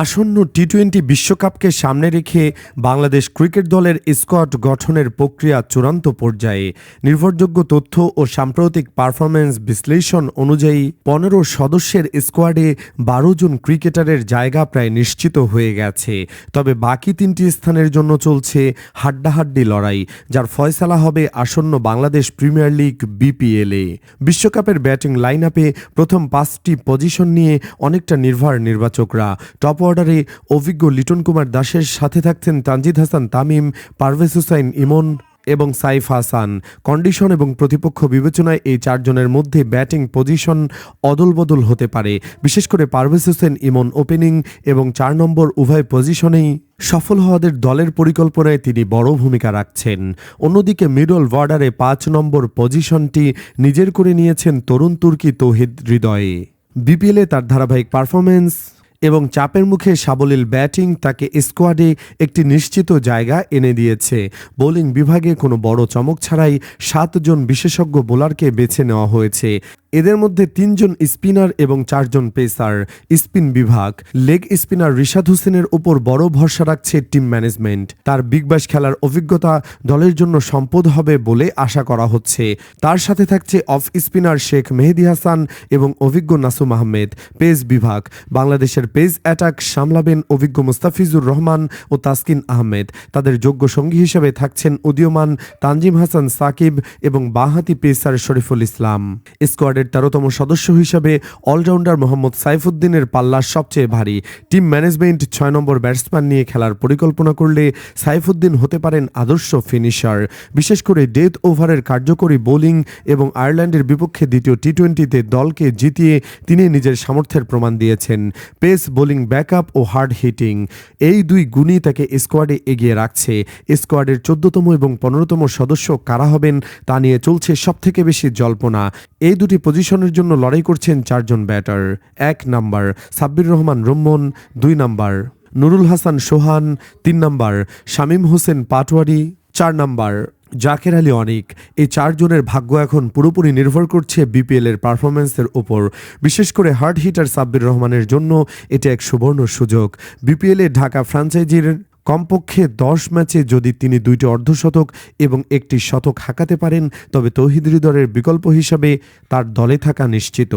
আসন্ন টি-20 বিশ্বকাপকে সামনে রেখে বাংলাদেশ ক্রিকেট দলের স্কোয়াড গঠনের প্রক্রিয়া চূড়ান্ত পর্যায়ে। নির্ভরযোগ্য তথ্য ও সাম্প্রতিক পারফরম্যান্স বিশ্লেষণ অনুযায়ী ১৫ সদস্যের স্কোয়াডে ১২ জন ক্রিকেটারের জায়গা প্রায় নিশ্চিত হয়ে গেছে। তবে বাকি ৩টি স্থানের জন্য চলছে হাড্ডাহাড্ডি লড়াই, যার ফয়সালা হবে আসন্ন বাংলাদেশ প্রিমিয়ার লিগ বিপিএলে। বিশ্বকাপের ব্যাটিং লাইন আপে প্রথম ৫টি পজিশন নিয়ে অনেকটা নির্বাচকরা। টপ অর্ডারে অভিজ্ঞ লিটন কুমার দাসের সাথে থাকছেন তানজিদ হাসান তামিম, পারভেজ হোসাইন ইমন এবং সাইফ হাসান। কন্ডিশন এবং প্রতিপক্ষ বিবেচনায় এই ৪ জনের মধ্যে ব্যাটিং পজিশন অদলবদল হতে পারে। বিশেষ করে পারভেজ হোসেন ইমন ওপেনিং এবং ৪ নম্বর উভয় পজিশনেই সফল হওয়াদের দলের পরিকল্পনায় তিনি বড় ভূমিকা রাখছেন। অন্যদিকে মিডল বর্ডারে ৫ নম্বর পজিশনটি নিজের করে নিয়েছেন তরুণ তুর্কি তৌহিদ হৃদয়ে। বিপিএলে তার ধারাবাহিক পারফরম্যান্স এবং চাপের মুখে সাবলীল ব্যাটিং তাকে স্কোয়াডে একটি নিশ্চিত জায়গা এনে দিয়েছে। বোলিং বিভাগে কোনো বড় চমক ছাড়াই ৭ জন বিশেষজ্ঞ বোলারকে বেছে নেওয়া হয়েছে। এদের মধ্যে ৩ জন স্পিনার এবং ৪ জন পেসার। স্পিন বিভাগ লেগ স্পিনার রিশাদ হোসেনের উপর বড় ভরসা রাখছে টিম ম্যানেজমেন্ট। তার বিগ ব্যাশ খেলার অভিজ্ঞতা দলের জন্য সম্পদ হবে বলে আশা করা হচ্ছে। তার সাথে থাকছে অফ স্পিনার শেখ মেহেদী হাসান এবং অভিজ্ঞ নাসুম আহমেদ। পেস বিভাগ বাংলাদেশের পেস অ্যাটাক সামলাবেন অভিজ্ঞ মুস্তাফিজুর রহমান ও তাসকিন আহমেদ। তাদের যোগ্য সঙ্গী হিসেবে থাকছেন উদীয়মান তানজিম হাসান সাকিব এবং বাঁহাতি পেসার শরীফুল ইসলাম। স্কোয়াডের ১৩তম সদস্য হিসেবে অলরাউন্ডার মোহাম্মদ সাইফুদ্দিনের পাল্লা সবচেয়ে ভারী। টিম ম্যানেজমেন্ট ৬ নম্বর ব্যাটসম্যান নিয়ে খেলার পরিকল্পনা করলে সাইফুদ্দিন হতে পারেন আদর্শ ফিনিশার। বিশেষ করে ডেথ ওভারের কার্যকরী বোলিং এবং আয়ারল্যান্ডের বিপক্ষে দ্বিতীয় টি-20তে দলকে জিতিয়ে তিনি নিজের সামর্থ্যের প্রমাণ দিয়েছেন। পেস বোলিং ব্যাকআপ ও হার্ড হিটিং এই দুই গুণই তাকে স্কোয়াডে এগিয়ে রাখছে। স্কোয়াডের ১৪তম এবং ১৫তম সদস্য কারা হবেন তা নিয়ে চলছে সবথেকে বেশি জল্পনা। এই দুটি পজিশনের জন্য লড়াই করছেন ৪ জন batter. ১ number Sabbir Rahman Rummon, ২ number Nurul Hasan Sohan, ৩ number Shamim Hossain Patwari, ৪ number Jaker Ali Anik. এই ৪ জনের ভাগ্য এখন পুরোপুরি নির্ভর করছে বিপিএল এর পারফরম্যান্সের উপর। বিশেষ করে হার্ড হিটার সাব্বির রহমানের জন্য এটা এক সুবর্ণ সুযোগ। বিপিএলে ঢাকা ফ্র্যাঞ্চাইজির কমপক্ষে ১০ ম্যাচে যদি তিনি ২টি অর্ধশতক এবং একটি শতক হাঁকাতে পারেন, তবে তৌহিদ হৃদয়ের বিকল্প হিসাবে তার দলে থাকা নিশ্চিত।